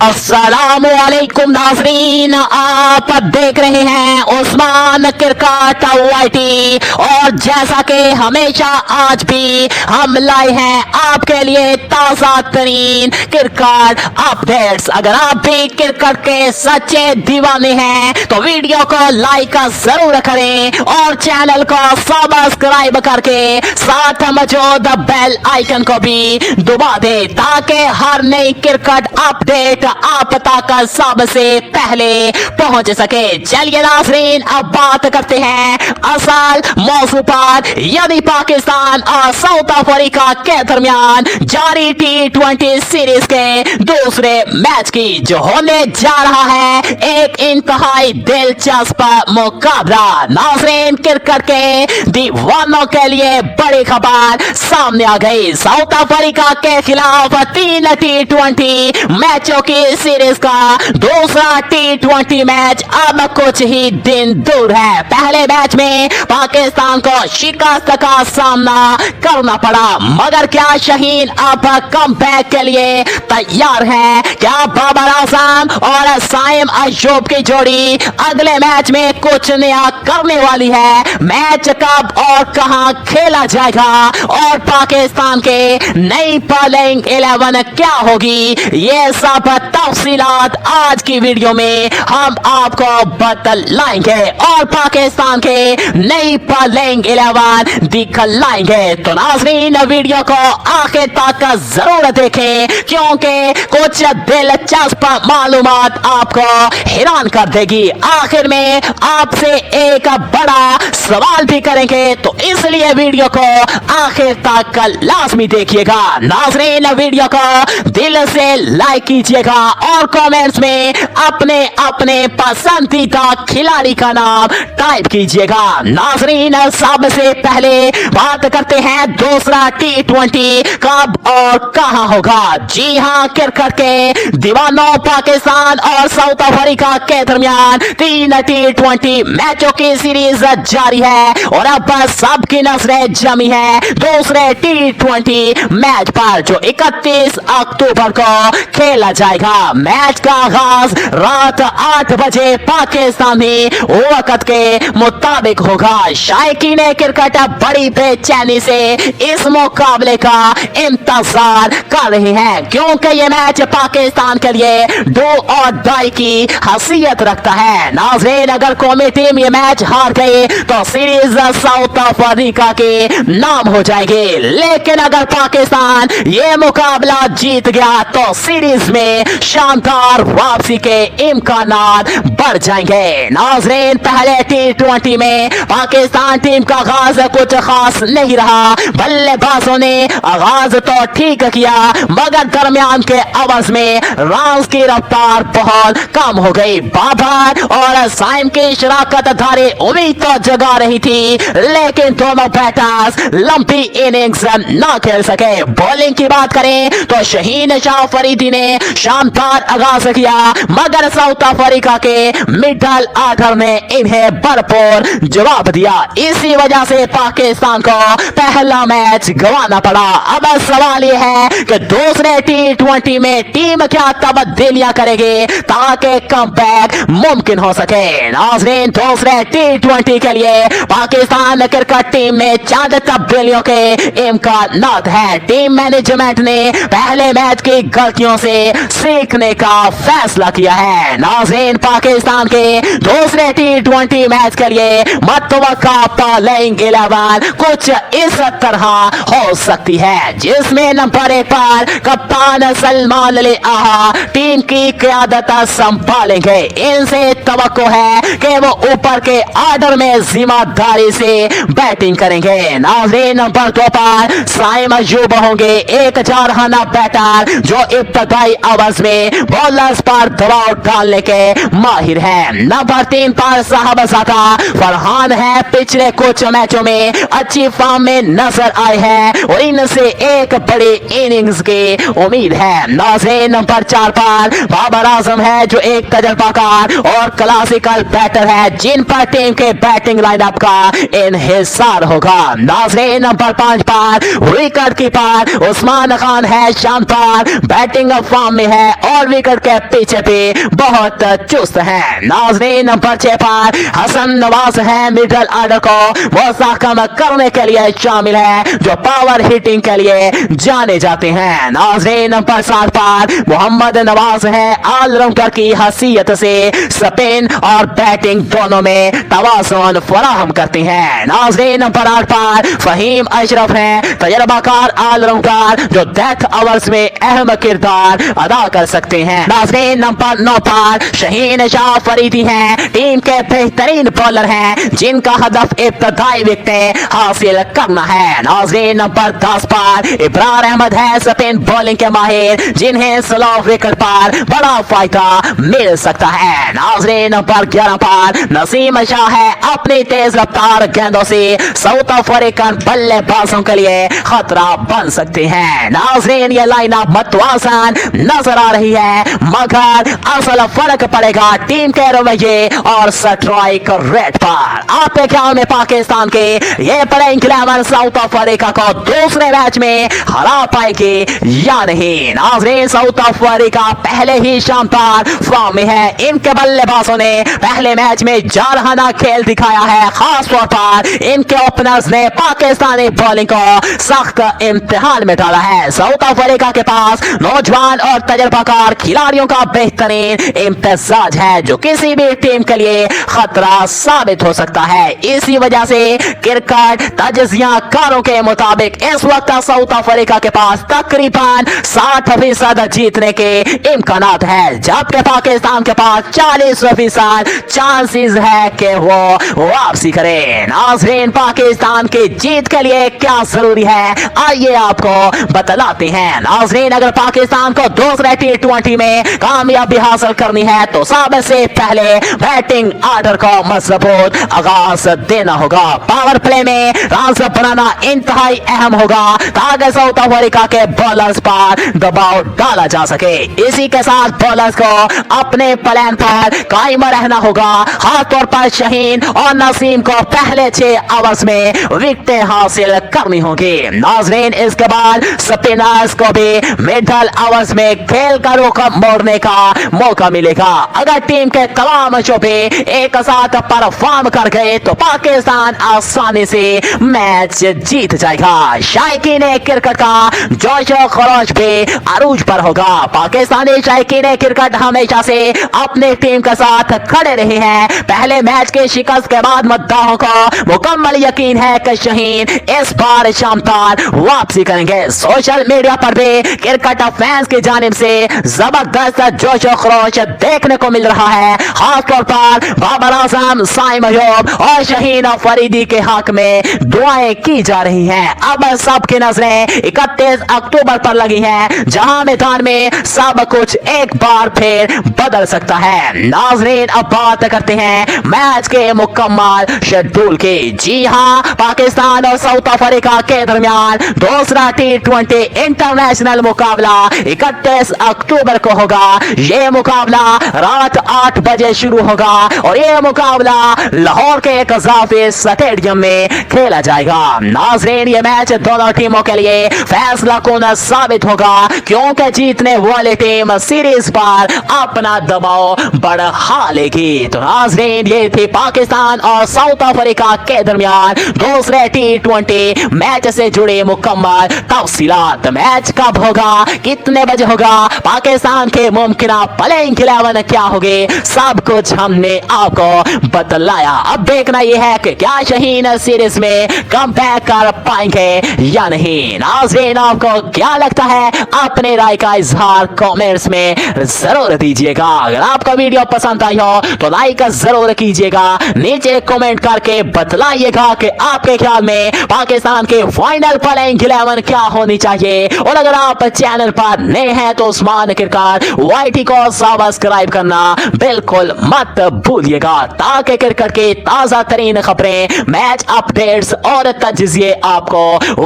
अस्सलामुअलैकुम नाज़रीन, आप देख रहे हैं उस्मान क्रिकेट वाईटी। और जैसा कि हमेशा आज भी हम लाए हैं आपके लिए ताज़ा तरीन क्रिकेट अपडेट्स। अगर आप भी क्रिकेट के सच्चे दीवाने हैं तो वीडियो को लाइक जरूर करें और चैनल को सब्सक्राइब करके साथ मौजूद बेल आइकन को भी दबा दें ताकि हर नई क्रिकेट अपडेट आप तक सबसे पहले पहुंच सके। चलिए नाज़रीन, अब बात करते हैं असल मौजू पर, यानी पाकिस्तान और साउथ अफ्रीका के दरमियान जारी T20 सीरीज के दूसरे मैच की, जो होने जा रहा है एक इंतहाई दिलचस्प मुकाबला। नाज़रीन, क्रिकेट के दीवानों के लिए बड़ी खबर सामने आ गई। साउथ अफ्रीका के खिलाफ 3 T20 मैचों की सीरीज का दूसरा T20 मैच अब कुछ ही दिन दूर है। पहले मैच में पाकिस्तान को शिकस्त का सामना करना पड़ा, मगर क्या शाहीन अब कमबैक के लिए तैयार हैं? क्या बाबर आजम और साइम अयूब की जोड़ी अगले मैच में कुछ नया करने वाली है? मैच कब और कहां खेला जाएगा और पाकिस्तान के नई बॉलिंग 11 क्या होगी, ये सब तफसीलात आज की वीडियो में हम आपको बतलाएंगे और पाकिस्तान के नई बॉलिंग 11 दिखलाएंगे। तो नाज़रीन, वीडियो को आखिर तक जरूर देखें क्योंकि कुछ दिलचस्प मालूमात आपको हैरान कर देगी। आखिर में आपसे एक बड़ा सवाल भी करेंगे, तो इसलिए वीडियो को आखिर तक लाजमी देखिएगा। नाज़रीन, वीडियो को दिल से लाइक कीजिएगा और कमेंट्स में अपने अपने पसंदीदा खिलाड़ी का नाम टाइप कीजिएगा। नाज़रीन, सबसे पहले बात करते हैं दूसरा T20 कब और कहां होगा। जी हां, क्रिकेट के दीवानों, पाकिस्तान और साउथ अफ्रीका के दरमियान 3 T20 मैचों की सीरीज जारी है और अब सबकी नजरें जमी है दूसरे T20 मैच पर, जो 31 अक्टूबर को खेला जाएगा। मैच का आगाज रात 8 बजे पाकिस्तानी वक्त के मुताबिक होगा। शायकीन क्रिकेट बड़ी बेचैनी से इस मुकाबले का इंतजार कर रहे हैं क्योंकि ये मैच पाकिस्तान के लिए डू और डाई की हैसियत रखता है। नाज़रीन, अगर कौमी टीम ये मैच हार गई तो सीरीज साउथ अफ्रीका के नाम हो जाएगी, लेकिन अगर पाकिस्तान ये मुकाबला जीत गया तो सीरीज में शानदार वापसी के इम्कानात बढ़ जाएंगे। नाज़रीन, पहले T20 में पाकिस्तान टीम का आगाज कुछ खास नहीं रहा। बल्लेबाजों ने आगाज तो ठीक किया, मगर दरमियान के ओवर्स में रन्स की रफ्तार बहुत कम हो गई। बाबर और साइम की शराकत धारी उम्मीद तो जगा रही थी, लेकिन दोनों बैटर्स लंबी इनिंग्स न खेल सके। बॉलिंग की बात करें तो शहीन शाह फरीदी ने शानदार आगाज किया, मगर साउथ अफ्रीका के मिडल ऑर्डर ने इन्हें भरपूर जवाब दिया। इसी वजह से पाकिस्तान को पहला मैच गंवाना पड़ा। अब सवाल यह है कि दूसरे T20 में टीम क्या तब्दीलियां करेगी ताकि कमबैक मुमकिन हो सके। नाज़रीन, दूसरे T20 के लिए पाकिस्तान क्रिकेट टीम में चंद तब्दीलियों के इम्कानात है। टीम मैनेजमेंट ने पहले मैच की गलतियों से सीखने का फैसला किया है। नाज़रीन, पाकिस्तान के दूसरे T20 मैच के लिए मतवक्का बॉलिंग 11 कुछ इस तरह हो सकती है, जिसमें नंबर 1 पर कप्तान सलमान अली आहा टीम की क़यादत संभालेंगे। इनसे तवक्को है कि वो ऊपर के ऑर्डर में जिम्मेदारी से बैटिंग करेंगे। नाज़रीन, नंबर 2 पर साइम अयूब होंगे, एक जारहाना बैटर जो इब्तदाई ओवर्स में बॉलर्स पर दबाव डालने के माहिर है। नंबर 3 पर साहबजादा फरहान है, पिछले कुछ मैचों में अच्छी फॉर्म में नजर आए हैं और इनसे एक बड़ी इनिंग्स की उम्मीद है। नाज़रीन, नंबर 4 पर बाबर आजम है, जो एक तजर्बाकार और क्लासिकल बैटर है, जिन पर टीम के बैटिंग लाइनअप का इन्हिसार होगा। नाज़रीन, नंबर 5 पर विकेट कीपर उस्मान खान है, शानदार बैटिंग फॉर्म में है है और विकेट के पीछे भी बहुत चुस्त है। नाज़रीन नंबर 6 पर हसन नवाज है, मिडल ऑर्डर को मुस्तहकम करने के लिए शामिल है, जो पावर हिटिंग के लिए जाने जाते हैं। नाज़रीन नंबर 7 पर मोहम्मद नवाज है, ऑलराउंडर की हैसियत से स्पिन और बैटिंग दोनों में तवाज़ुन फराहम करते हैं। नाज़रीन नंबर 8 पर फहीम अशरफ है, तजर्बाकार ऑलराउंडर जो डेथ ओवर्स में अहम किरदार अदा कर सकते हैं। नाज़रीन नंबर 9 पर शहीन शाह फरीदी हैं, टीम के बेहतरीन बॉलर हैं, जिनका हदफ इब्तदाई विकेटें हासिल करना है। नाज़रीन नंबर 10 पर इब्रार अहमद है, स्पिन बॉलिंग के माहिर, जिन्हें स्लो विकेट पर बड़ा फायदा मिल सकता है। नाज़रीन नंबर 11 पर नसीम शाह है, अपनी तेज रफ्तार गेंदों से साउथ अफ्रीकन बल्लेबाजों के लिए खतरा बन सकते हैं। नाज़रीन ये लाइनअप मतवासन नजर आ रही है, मगर असल फर्क पड़ेगा टीम के रवैये और स्ट्राइक रेट पर। आपके ख्याल में पाकिस्तान के ये प्लेइंग 11 साउथ अफ्रीका को दूसरे मैच में हरा पाएगी या नहीं? नाज़रीन साउथ अफ्रीका पहले ही शानदार फॉर्म में है, इनके बल्लेबाजों ने पहले मैच में जारहाना खेल दिखाया है। खास तौर पर इनके ओपनर्स ने पाकिस्तानी बॉलिंग को सख्त इम्तिहान में डाला है। साउथ अफ्रीका के पास नौजवान और तजर्बाकार खिलाड़ियों का बेहतरीन इम्तिजाज है, जो किसी भी टीम के लिए खतरा साबित हो सकता है। इसी वजह से क्रिकेट तजज़ियाकारों के मुताबिक इस वक्त साउथ अफ्रीका के पास तकरीबन 60% जीतने के इम्कानात है, जबकि पाकिस्तान के पास 40% चांसेस है कि वो वापसी करे। नाज़रीन पाकिस्तान की जीत के लिए क्या जरूरी है, आइए आपको बतलाते हैं। नाज़रीन अगर पाकिस्तान को दूसरे T20 में कामयाबी हासिल करनी है तो सबसे पहले बैटिंग ऑर्डर को मजबूत आगाज देना होगा। पावर प्ले में रन्स बनाना इंतहाई अहम होगा, ताकि साउथ अफ्रीका के बॉलर्स पर दबाव डाला जा सके। इसी के साथ बॉलर्स को अपने प्लान पर कायम रहना होगा। खास तौर पर शहीन और नसीम को पहले 6 ओवर्स में विकेटें हासिल करनी होगी। नाज़रीन इसके बाद स्पिनर्स को भी मिडल ओवर्स में खेल का रुख मोड़ने का मौका मिलेगा। अगर टीम के तमाम शोबे एक साथ परफॉर्म कर गए तो पाकिस्तान आसानी से मैच जीत जाएगा। शायकीन क्रिकेट का जोश और खरोश भी अरूज पर होगा। पाकिस्तानी शायकीन क्रिकेट हमेशा से अपने टीम के साथ खड़े रहे हैं। पहले मैच के शिकस्त के बाद मद्दाहों को मुकम्मल यकीन है कि शहीन इस बार शानदार वापसी करेंगे। सोशल मीडिया पर भी क्रिकेट फैंस की जानिब से जबरदस्त जोश और खरोश देखने को मिल रहा है। खासतौर पर बाबर आजम, साइम अयूब और शहीन फरीदी के हक में दुआएं की जा रही हैं। अब सबकी नजरें 31 अक्टूबर पर लगी हैं, जहां मैदान में सब कुछ एक बार फिर बदल सकता है। नाजरीन अब बात करते हैं मैच के मुकम्मल शेड्यूल की। जी हां, पाकिस्तान और साउथ अफ्रीका के दरमियान दूसरा T20 इंटरनेशनल मुकाबला 31 अक्टूबर को होगा। ये मुकाबला रात 8 बजे शुरू होगा और ये मुकाबला लाहौर के कज़ाफी स्टेडियम में खेला जाएगा। नाजरीन ये मैच दोनों टीमों के लिए फैसला कुन साबित होगा, क्योंकि जीतने वाली टीम सीरीज पर अपना दबाव बढ़ा लेगी। तो नाजरीन ये थी पाकिस्तान और साउथ अफ्रीका के दरमियान दूसरे T20 मैच से जुड़े मुकम्मल तफसीलात। मैच कब होगा, कितने बजे होगा, पाकिस्तान के मुमकिना प्लेइंग 11 क्या होगे, सब कुछ हमने आपको बतलाया। अब देखना यह है कि क्या शहीन सीरीज में कमबैक कर पाएंगे या नहीं। नाज़रीन आपको क्या लगता है, अपने राय का इजहार कमेंट्स में जरूर दीजिएगा। अगर आपका वीडियो पसंद आई हो तो लाइक जरूर कीजिएगा, नीचे कमेंट करके बतलाइएगा कि आपके ख्याल में पाकिस्तान के फाइनल प्लेइंग 11 क्या होनी चाहिए। और अगर आप चैनल पर नए हैं तो उस्मान क्रिकेट YT को सब्सक्राइब करना बिल्कुल मत भूलिएगा, ताकि क्रिकेट की ताजा तरीन खबरें, मैच अपडेट्स और तजज़िये आपको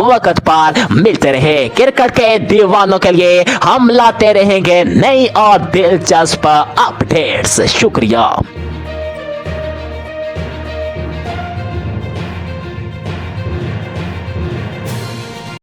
वक्त पर मिलते रहे। क्रिकेट के दीवानों के लिए हम लाते रहेंगे नई और दिलचस्प अपडेट्स। शुक्रिया।